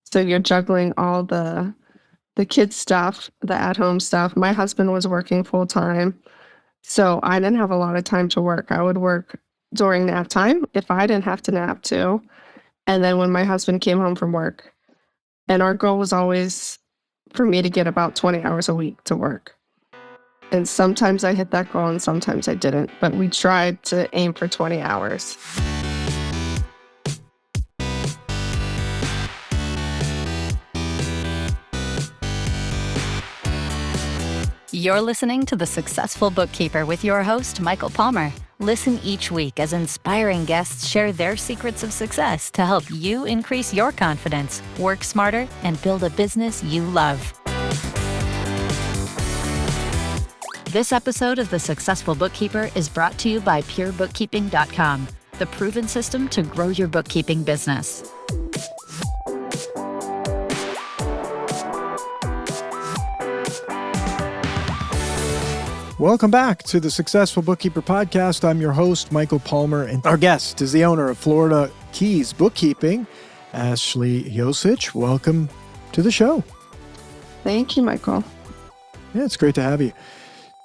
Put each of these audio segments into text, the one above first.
So you're juggling all the kids stuff, the at-home stuff. My husband was working full time, so I didn't have a lot of time to work. I would work during nap time if I didn't have to nap too, and then when my husband came home from work. And our goal was always for me to get about 20 hours a week to work. And sometimes I hit that goal and sometimes I didn't, but we tried to aim for 20 hours. You're listening to The Successful Bookkeeper with your host, Michael Palmer. Listen each week as inspiring guests share their secrets of success to help you increase your confidence, work smarter, and build a business you love. This episode of The Successful Bookkeeper is brought to you by PureBookkeeping.com, the proven system to grow your bookkeeping business. Welcome back to the Successful Bookkeeper Podcast. I'm your host, Michael Palmer, and our guest is the owner of Florida Keys Bookkeeping, Ashley Jocic. Welcome to the show. Thank you, Michael. Yeah, it's great to have you.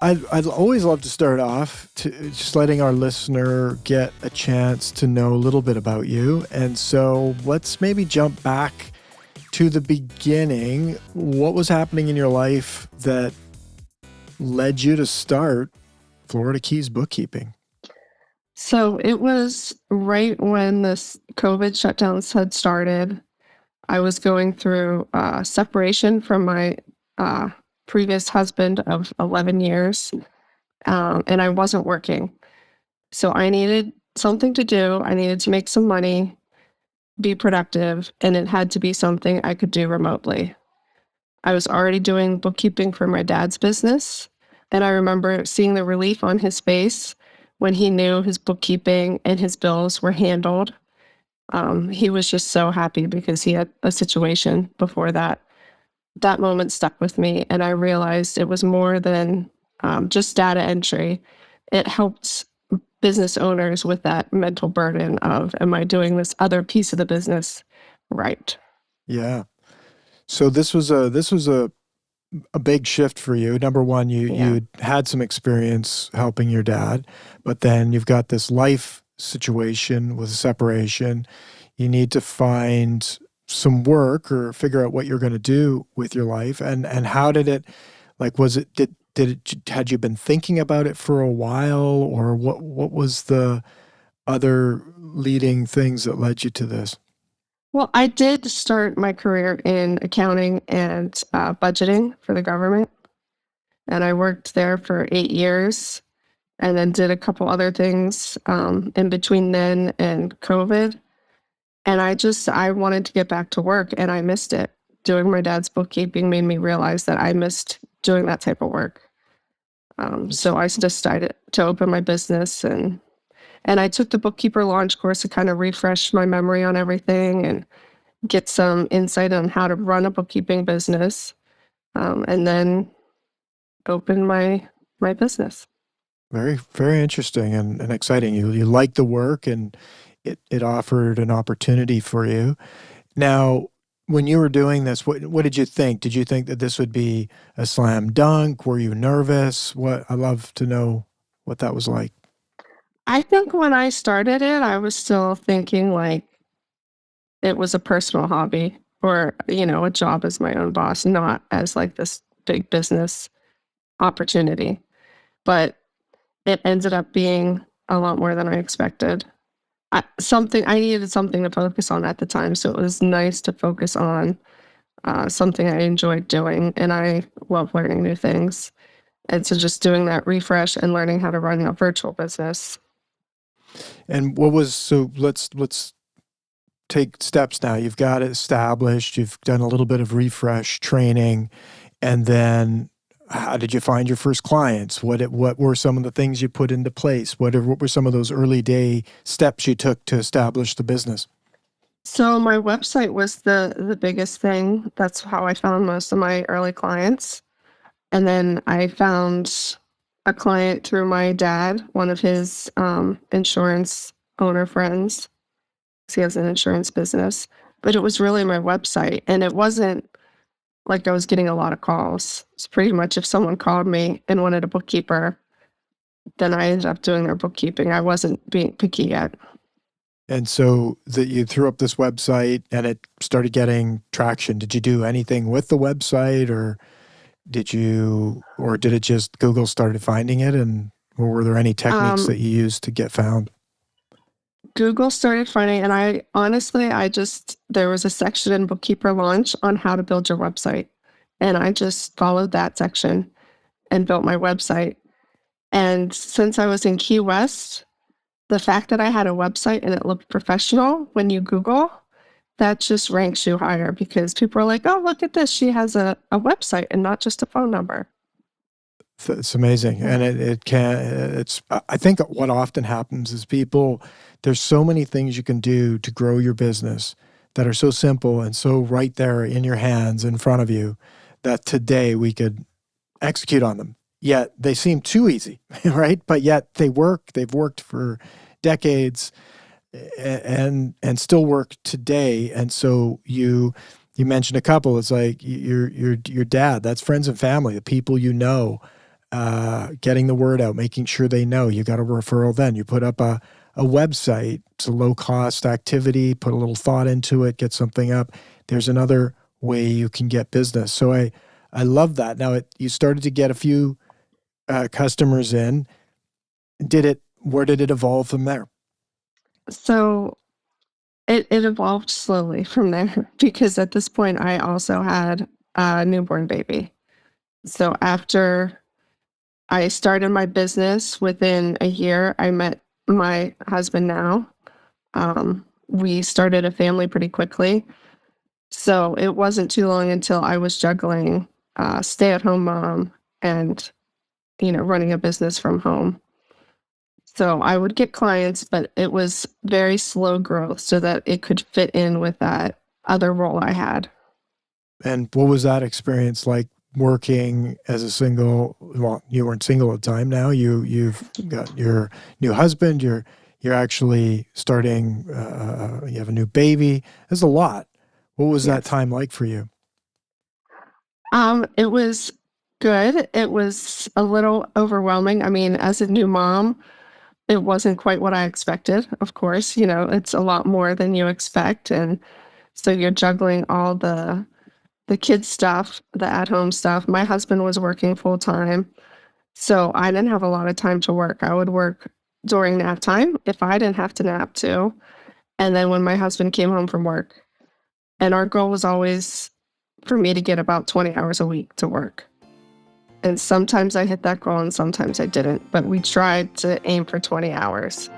I'd always love to start off to just letting our listener get a chance to know a little bit about you. And so let's maybe jump back to the beginning. What was happening in your life that led you to start Florida Keys Bookkeeping? So it was right when this COVID shutdowns had started. I was going through separation from my previous husband of 11 years, and I wasn't working. So I needed something to do. I needed to make some money, be productive, and it had to be something I could do remotely. I was already doing bookkeeping for my dad's business, and I remember seeing the relief on his face when he knew his bookkeeping and his bills were handled. He was just so happy because he had a situation before that. That moment stuck with me, and I realized it was more than just data entry. It helped business owners with that mental burden of, am I doing this other piece of the business right? Yeah. So this was a big shift for you. Number one, you had some experience helping your dad, but then you've got this life situation with separation. You need to find some work or figure out what you're going to do with your life. And how did it, like, was it, had you been thinking about it for a while, or what was the other leading things that led you to this? Well, I did start my career in accounting and budgeting for the government. And I worked there for 8 years and then did a couple other things in between then and COVID. And I wanted to get back to work, and I missed it. Doing my dad's bookkeeping made me realize that I missed doing that type of work. So I decided to open my business, and I took the Bookkeeper Launch course to kind of refresh my memory on everything and get some insight on how to run a bookkeeping business, and then open my business. Very, very interesting and exciting. You liked the work, and it offered an opportunity for you. Now, when you were doing this, what did you think? Did you think that this would be a slam dunk? Were you nervous? I'd love to know what that was like. I think when I started it, I was still thinking like it was a personal hobby or, a job as my own boss, not as like this big business opportunity. But it ended up being a lot more than I expected. I needed something to focus on at the time, so it was nice to focus on something I enjoyed doing, and I love learning new things. And so just doing that refresh and learning how to run a virtual business. And let's take steps now. You've got it established, you've done a little bit of refresh training, and then how did you find your first clients? What were some of the things you put into place? What were some of those early day steps you took to establish the business? So my website was the biggest thing. That's how I found most of my early clients. And then I found a client through my dad, one of his insurance owner friends. He has an insurance business. but it was really my website. And it wasn't like I was getting a lot of calls. It's pretty much if someone called me and wanted a bookkeeper, then I ended up doing their bookkeeping. I wasn't being picky yet. And so that you threw up this website and it started getting traction. Did you do anything with the website, or did it just Google started finding it? Or were there any techniques that you used to get found? Google started finding, and I honestly, there was a section in Bookkeeper Launch on how to build your website. And I just followed that section and built my website. And since I was in Key West, the fact that I had a website and it looked professional when you Google, that just ranks you higher because people are like, oh, look at this. She has a website and not just a phone number. It's amazing. And I think what often happens is there's so many things you can do to grow your business that are so simple and so right there in your hands in front of you that today we could execute on them. Yet they seem too easy, right? But yet they work. They've worked for decades and still work today. And so you mentioned a couple. It's like your dad. That's friends and family, the people you know, getting the word out, making sure they know. You got a referral. Then you put up a website. It's a low cost activity. Put a little thought into it. Get something up. There's another way you can get business. So I love that. Now you started to get a few customers in. Where did it evolve from there? So it evolved slowly from there because at this point I also had a newborn baby. So after I started my business, within a year, I met my husband now. We started a family pretty quickly. So it wasn't too long until I was juggling stay-at-home mom and, running a business from home. So I would get clients, but it was very slow growth so that it could fit in with that other role I had. And what was that experience like working as a single? Well, you weren't single at the time. Now you've got your new husband. You're actually starting. You have a new baby. There's a lot. What was that time like for you? It was good. It was a little overwhelming. I mean, as a new mom, it wasn't quite what I expected. Of course, it's a lot more than you expect, and so you're juggling all the kids stuff, the at-home stuff. My husband was working full time, so I didn't have a lot of time to work. I would work during nap time if I didn't have to nap too, and then when my husband came home from work. And our goal was always for me to get about 20 hours a week to work. And sometimes I hit that goal and sometimes I didn't, but we tried to aim for 20 hours.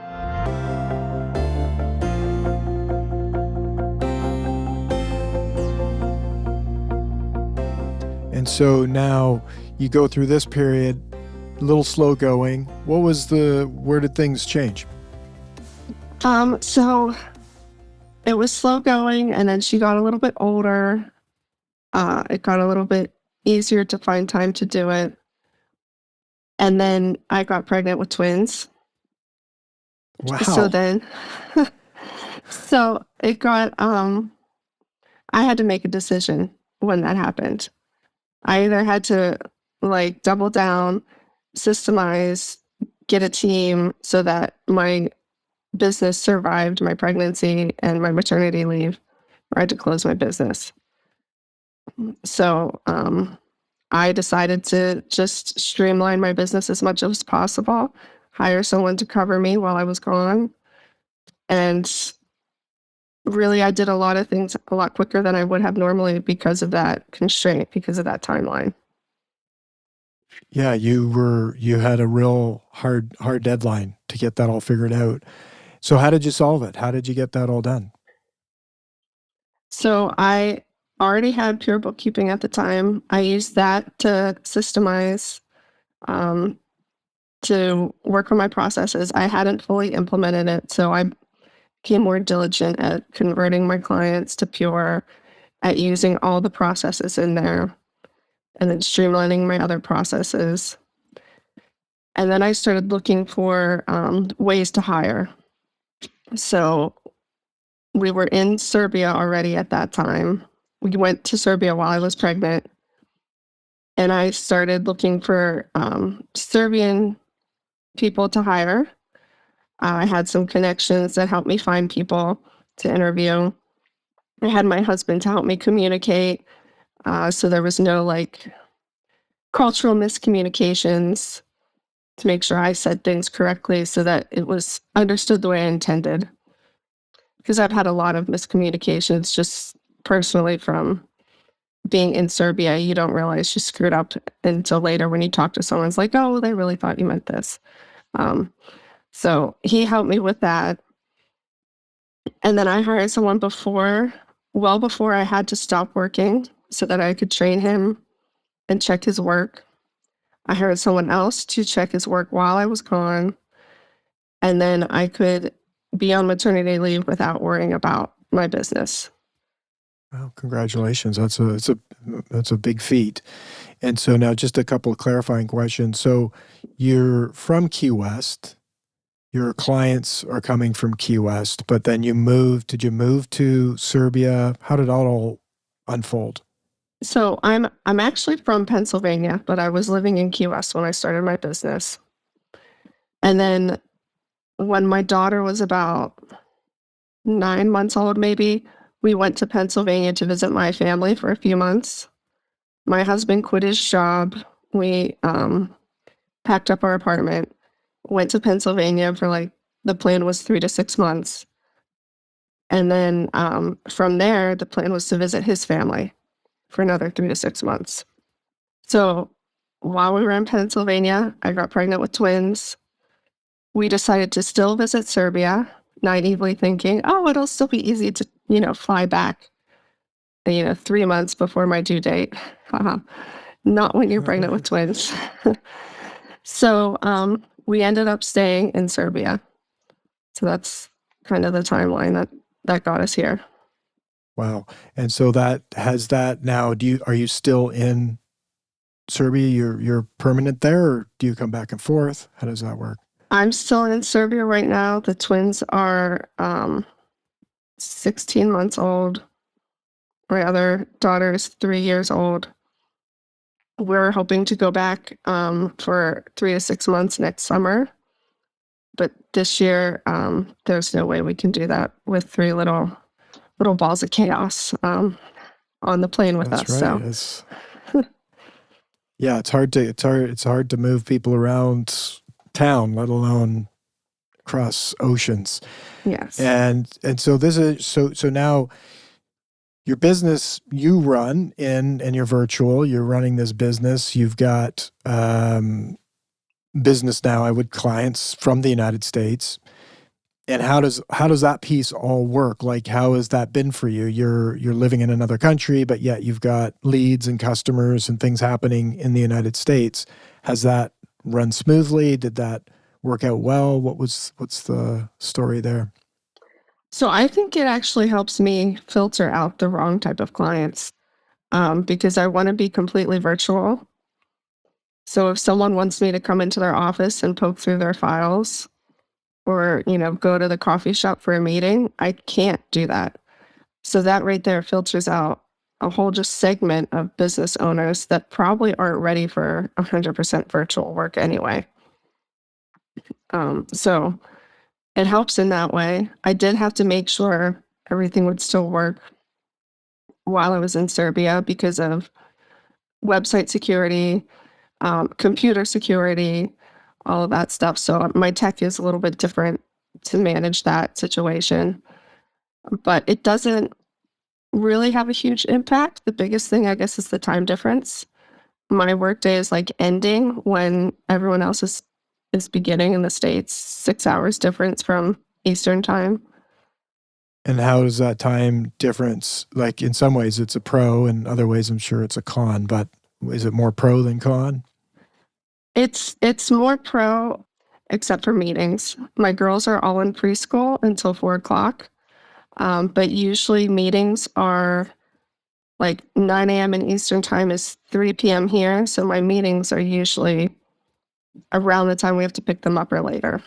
And so now you go through this period, a little slow going. Where did things change? So it was slow going, and then she got a little bit older. It got a little bit easier to find time to do it. And then I got pregnant with twins. Wow. So it got, I had to make a decision when that happened. I either had to double down, systemize, get a team so that my business survived my pregnancy and my maternity leave, or I had to close my business. So I decided to just streamline my business as much as possible, hire someone to cover me while I was gone. And really, I did a lot of things a lot quicker than I would have normally because of that constraint, because of that timeline. Yeah, you had a real hard deadline to get that all figured out. So how did you solve it? How did you get that all done? So I already had pure bookkeeping at the time. I used that to systemize, to work on my processes. I hadn't fully implemented it, so I became more diligent at converting my clients to pure, at using all the processes in there, and then streamlining my other processes. And then I started looking for ways to hire. So we were in Serbia already at that time. We went to Serbia while I was pregnant. And I started looking for Serbian people to hire. I had some connections that helped me find people to interview. I had my husband to help me communicate. So there was no like cultural miscommunications, to make sure I said things correctly so that it was understood the way I intended. Because I've had a lot of miscommunications just personally from being in Serbia. You don't realize you screwed up until later when you talk to someone. It's like, oh, they really thought you meant this. So he helped me with that. And then I hired someone well before I had to stop working so that I could train him and check his work. I hired someone else to check his work while I was gone. And then I could be on maternity leave without worrying about my business. Well, congratulations. That's a big feat. And so now just a couple of clarifying questions. So you're from Key West. Your clients are coming from Key West, but then did you move to Serbia? How did it all unfold? So I'm actually from Pennsylvania, but I was living in Key West when I started my business. And then when my daughter was about 9 months old, maybe, we went to Pennsylvania to visit my family for a few months. My husband quit his job. We packed up our apartment, went to Pennsylvania for the plan was 3 to 6 months. And then from there, the plan was to visit his family for another 3 to 6 months. So while we were in Pennsylvania, I got pregnant with twins. We decided to still visit Serbia, naively thinking, oh, it'll still be easy to, fly back, 3 months before my due date. Not when you're pregnant with twins. So we ended up staying in Serbia. So that's kind of the timeline that got us here. Wow. And so now, are you still in Serbia? You're permanent there, or do you come back and forth? How does that work? I'm still in Serbia right now. The twins are 16 months old. My other daughter is 3 years old. We're hoping to go back for 3 to 6 months next summer. But this year, there's no way we can do that with 3 little balls of chaos on the plane with That's us. Right. So yeah, it's hard to move people around town, let alone across oceans. Yes. And so this is so now your business you run and you're virtual, you're running this business. You've got business now with clients from the United States. And how does that piece all work? Like, how has that been for you? You're living in another country, but yet you've got leads and customers and things happening in the United States. Has that run smoothly? Did that work out well? What's the story there? So I think it actually helps me filter out the wrong type of clients because I want to be completely virtual. So if someone wants me to come into their office and poke through their files or, go to the coffee shop for a meeting, I can't do that. So that right there filters out a whole just segment of business owners that probably aren't ready for 100% virtual work anyway. So it helps in that way. I did have to make sure everything would still work while I was in Serbia because of website security, computer security, all of that stuff. So my tech is a little bit different to manage that situation. But it doesn't really have a huge impact. The biggest thing, I guess, is the time difference. My workday is ending when everyone else is beginning in the States, 6 hours difference from Eastern time. And how does that time difference, in some ways it's a pro, in other ways I'm sure it's a con, but is it more pro than con? It's more pro, except for meetings. My girls are all in preschool until 4:00. But usually meetings are 9 a.m. in Eastern time is 3 p.m. here. So my meetings are usually around the time we have to pick them up or later.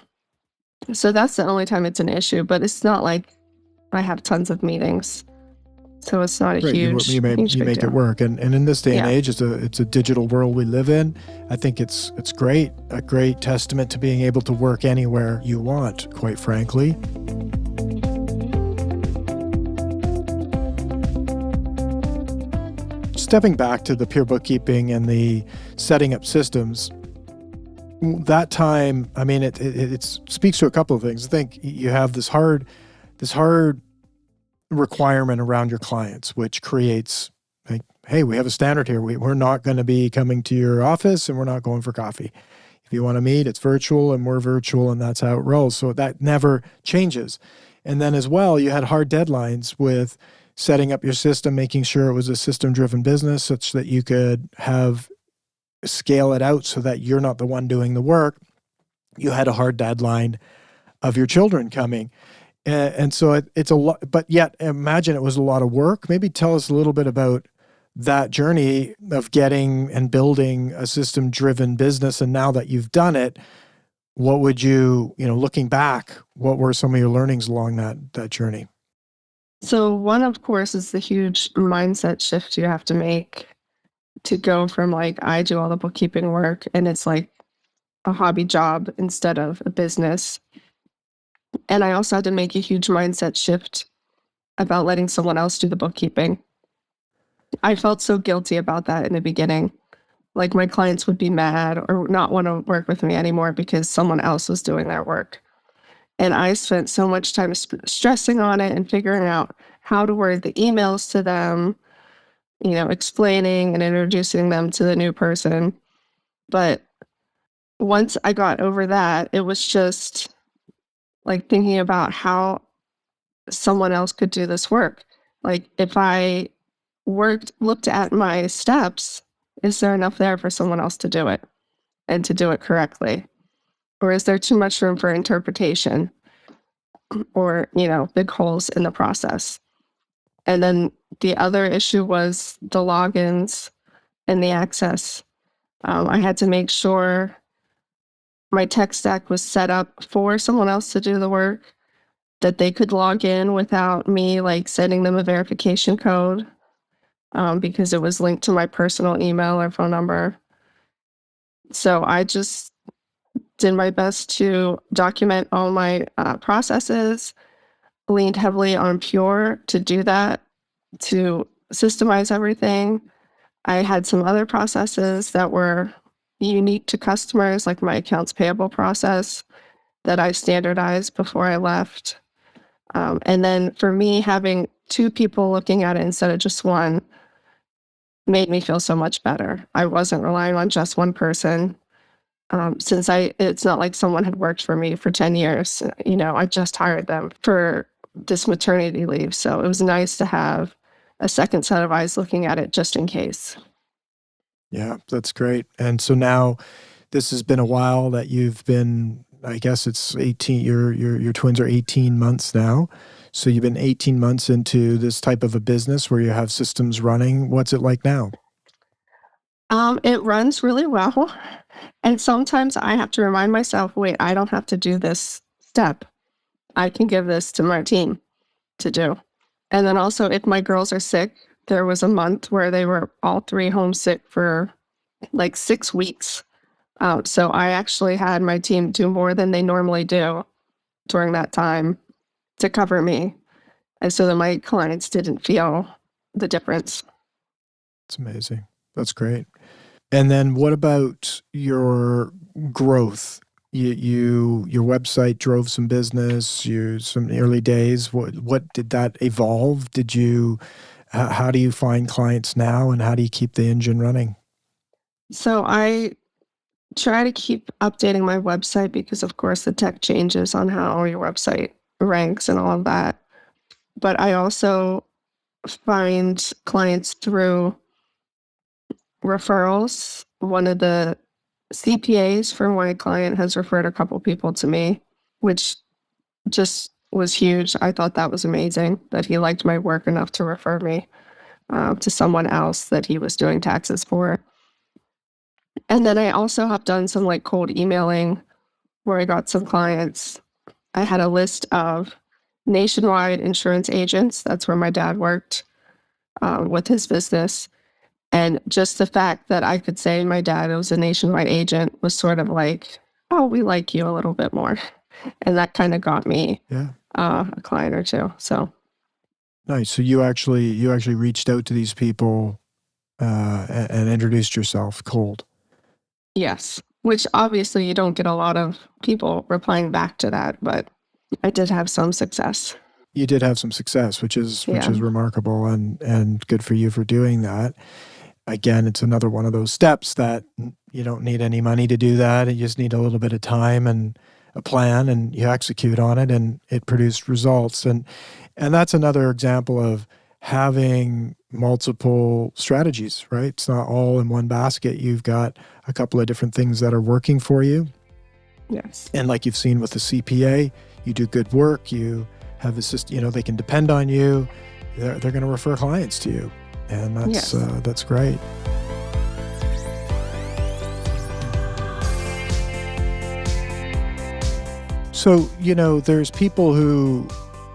So that's the only time it's an issue, but it's not I have tons of meetings. So it's not a Right, huge you make deal. it work, and in this day and age, it's a digital world we live in. I think it's great, a great testament to being able to work anywhere you want, quite frankly. Stepping back to the peer bookkeeping and the setting up systems, that time, I mean, it speaks to a couple of things. I think you have this hard requirement around your clients, which creates like, hey, we have a standard here. We're not going to be coming to your office and we're not going for coffee. If you want to meet, it's virtual and we're virtual, and that's how it rolls. So that never changes. And then as well, you had hard deadlines with setting up your system, making sure it was a system-driven business such that you could scale it out so that you're not the one doing the work. You had a hard deadline of your children coming. And so it's a lot, but yet imagine it was a lot of work. Maybe tell us a little bit about that journey of getting and building a system-driven business. And now that you've done it, what would you looking back, what were some of your learnings along that journey? So one, of course, is the huge mindset shift you have to make to go from like, I do all the bookkeeping work and it's like a hobby job instead of a business. And I also had to make a huge mindset shift about letting someone else do the bookkeeping. I felt so guilty about that in the beginning. Like my clients would be mad or not want to work with me anymore because someone else was doing their work. And I spent so much time stressing on it and figuring out how to word the emails to them, explaining and introducing them to the new person. But once I got over that, it was just like thinking about how someone else could do this work. Like if I looked at my steps, is there enough there for someone else to do it and to do it correctly? Or is there too much room for interpretation or, big holes in the process? And then the other issue was the logins and the access. I had to make sure my tech stack was set up for someone else to do the work, that they could log in without me like sending them a verification code because it was linked to my personal email or phone number. So I just did my best to document all my processes, leaned heavily on Pure to do that, to systemize everything. I had some other processes that were unique to customers, like my accounts payable process that I standardized before I left. And then for me, having two people looking at it instead of just one made me feel so much better. I wasn't relying on just one person. Since it's not like someone had worked for me for 10 years, I just hired them for this maternity leave. So it was nice to have a second set of eyes looking at it just in case. Yeah, that's great. And so now this has been a while that you've been, I guess it's 18, your twins are 18 months now. So you've been 18 months into this type of a business where you have systems running. What's it like now? It runs really well. And sometimes I have to remind myself, wait, I don't have to do this step. I can give this to my team to do. And then also if my girls are sick, there was a month where they were all three homesick for like 6 weeks. So I actually had my team do more than they normally do during that time to cover me. And so that my clients didn't feel the difference. It's amazing. That's great. And then what about your growth? Your website drove some business, some early days. What did that evolve? How do you find clients now and how do you keep the engine running? So I try to keep updating my website because of course the tech changes on how your website ranks and all of that. But I also find clients through referrals. One of the CPAs for my client has referred a couple people to me, which just was huge. I thought that was amazing that he liked my work enough to refer me to someone else that he was doing taxes for. And then I also have done some like cold emailing where I got some clients. I had a list of nationwide insurance agents. That's where my dad worked with his business. And just the fact that I could say my dad was a nationwide agent was sort of like, oh, we like you a little bit more. And that kind of got me a client or two. So nice. So you actually reached out to these people and introduced yourself cold. yes, which obviously you don't get a lot of people replying back to that, but I did have some success. You did have some success, which is remarkable and good for you for doing that. Again, it's another one of those steps that you don't need any money to do that. You just need a little bit of time and a plan, and you execute on it, and it produced results. And that's another example of having multiple strategies, right? It's not all in one basket. You've got a couple of different things that are working for you. Yes. And like you've seen with the CPA, you do good work. You have a system, they can depend on you. They're going to refer clients to you. And that's great. So, there's people who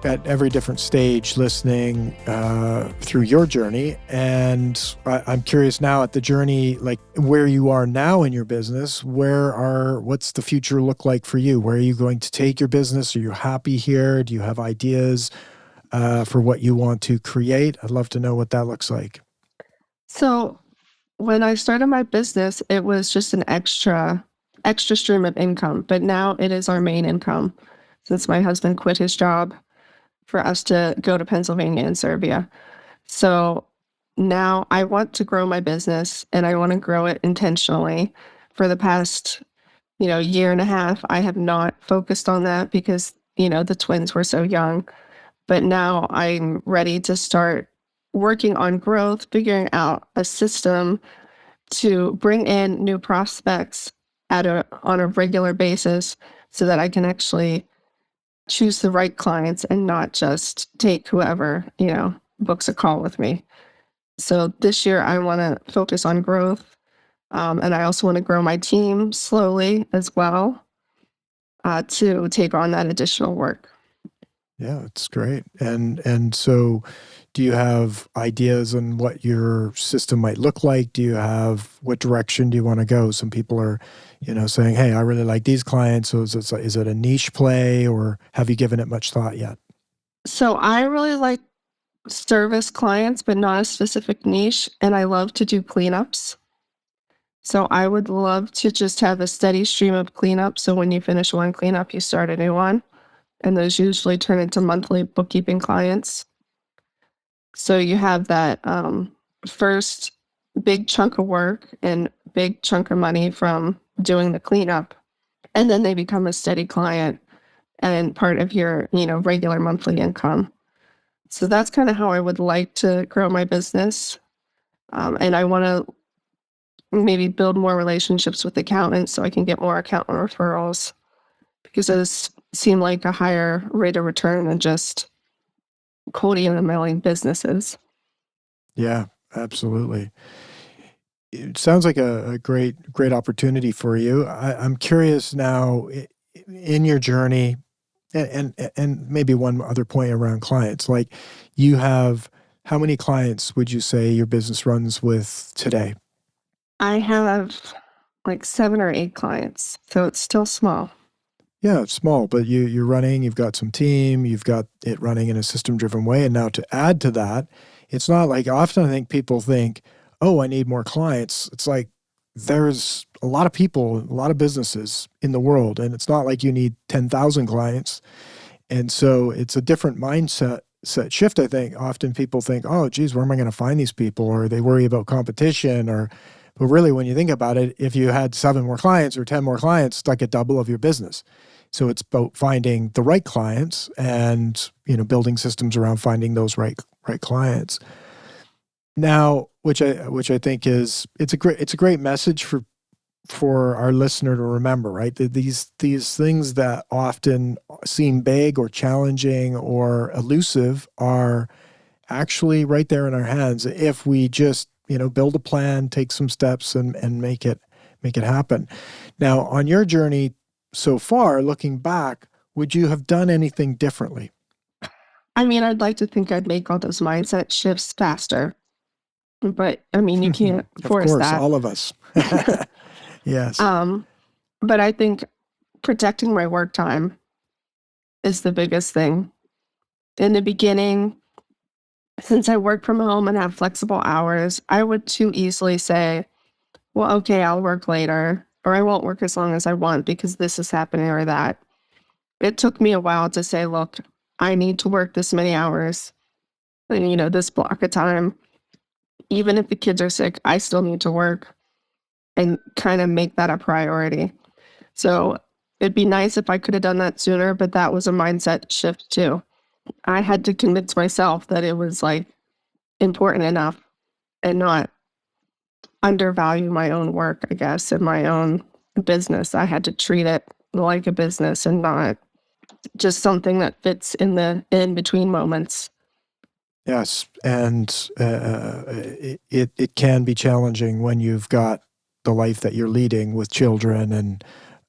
at every different stage listening through your journey. And I'm curious now at the journey, like where you are now in your business, what's the future look like for you? Where are you going to take your business? Are you happy here? Do you have ideas for what you want to create? I'd love to know what that looks like. So when I started my business, it was just an extra stream of income, but now it is our main income since my husband quit his job for us to go to Pennsylvania and Serbia. So now I want to grow my business, and I want to grow it intentionally. For the past, year and a half, I have not focused on that because, the twins were so young. But now I'm ready to start working on growth, figuring out a system to bring in new prospects on a regular basis so that I can actually choose the right clients and not just take whoever, books a call with me. So this year I want to focus on growth. And I also want to grow my team slowly as well to take on that additional work. Yeah, it's great. And so do you have ideas on what your system might look like? What direction do you want to go? Some people are, saying, hey, I really like these clients. So is it a niche play, or have you given it much thought yet? So I really like service clients, but not a specific niche. And I love to do cleanups. So I would love to just have a steady stream of cleanups. So when you finish one cleanup, you start a new one. And those usually turn into monthly bookkeeping clients. So you have that first big chunk of work and big chunk of money from doing the cleanup. And then they become a steady client and part of your, regular monthly income. So that's kind of how I would like to grow my business. And I want to maybe build more relationships with accountants so I can get more accountant referrals, because those seem like a higher rate of return than just cold emailing businesses. Yeah, absolutely. It sounds like a great opportunity for you. I'm curious now in your journey, and maybe one other point around clients. Like, you have, how many clients would you say your business runs with today? I have like 7 or 8 clients, so it's still small. Yeah, it's small, but you've got some team, you've got it running in a system-driven way. And now to add to that, it's not like, often I think people think, oh, I need more clients. It's like there's a lot of people, a lot of businesses in the world, and it's not like you need 10,000 clients. And so it's a different mindset shift, I think. Often people think, oh, geez, where am I going to find these people? Or they worry about competition, but really when you think about it, if you had 7 more clients or 10 more clients, it's like a double of your business. So it's about finding the right clients and, building systems around finding those right clients. Now, which I think it's a great message for our listener to remember, right? These things that often seem big or challenging or elusive are actually right there in our hands if we just, build a plan, take some steps, and make it happen. Now, on your journey so far, looking back, would you have done anything differently? I mean, I'd like to think I'd make all those mindset shifts faster, but I mean, you can't Of force course, that. all of us. Yes. But I think protecting my work time is the biggest thing. In the beginning, since I work from home and have flexible hours, I would too easily say, well, okay, I'll work later, or I won't work as long as I want because this is happening or that. It took me a while to say, look, I need to work this many hours, and, this block of time. Even if the kids are sick, I still need to work and kind of make that a priority. So it'd be nice if I could have done that sooner, but that was a mindset shift too. I had to convince myself that it was like important enough and not undervalue my own work, I guess, and my own business. I had to treat it like a business and not just something that fits in the in between moments. Yes, and it can be challenging when you've got the life that you're leading with children, and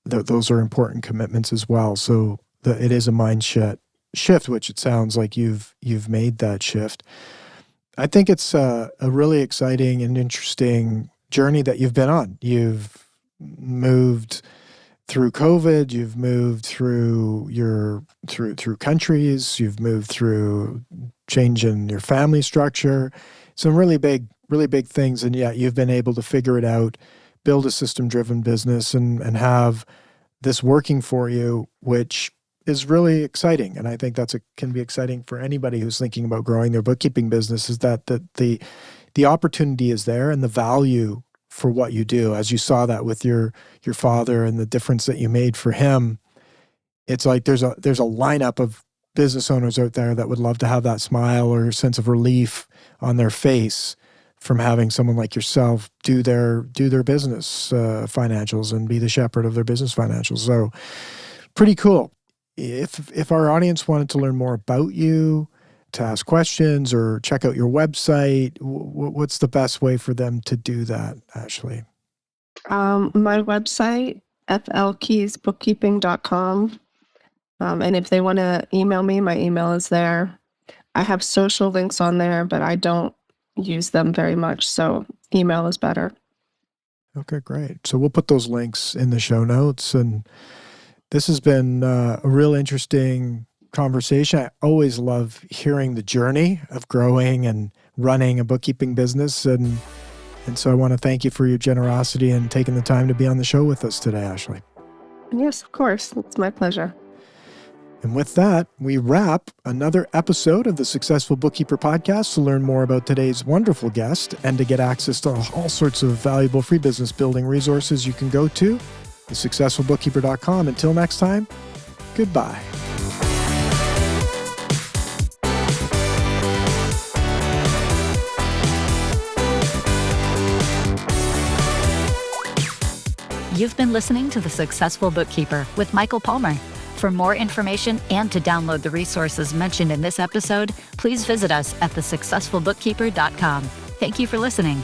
those are important commitments as well. So it is a mindset shift, which it sounds like you've made that shift. I think it's a really exciting and interesting journey that you've been on. You've moved through COVID, you've moved through through countries, you've moved through changing your family structure, some really big things, and yet you've been able to figure it out, build a system-driven business, and have this working for you, which is really exciting. And I think can be exciting for anybody who's thinking about growing their bookkeeping business, is that the opportunity is there and the value for what you do. As you saw that with your father and the difference that you made for him, it's like there's a lineup of business owners out there that would love to have that smile or sense of relief on their face from having someone like yourself do their business financials and be the shepherd of their business financials. So pretty cool. If our audience wanted to learn more about you, to ask questions or check out your website, what's the best way for them to do that, Ashley? My website, flkeysbookkeeping.com. And if they want to email me, my email is there. I have social links on there, but I don't use them very much. So email is better. Okay, great. So we'll put those links in the show notes. And this has been a real interesting conversation. I always love hearing the journey of growing and running a bookkeeping business. And so I want to thank you for your generosity and taking the time to be on the show with us today, Ashley. Yes, of course. It's my pleasure. And with that, we wrap another episode of the Successful Bookkeeper podcast. To learn more about today's wonderful guest and to get access to all sorts of valuable free business building resources, you can go to thesuccessfulbookkeeper.com. Until next time, goodbye. You've been listening to The Successful Bookkeeper with Michael Palmer. For more information and to download the resources mentioned in this episode, please visit us at thesuccessfulbookkeeper.com. Thank you for listening.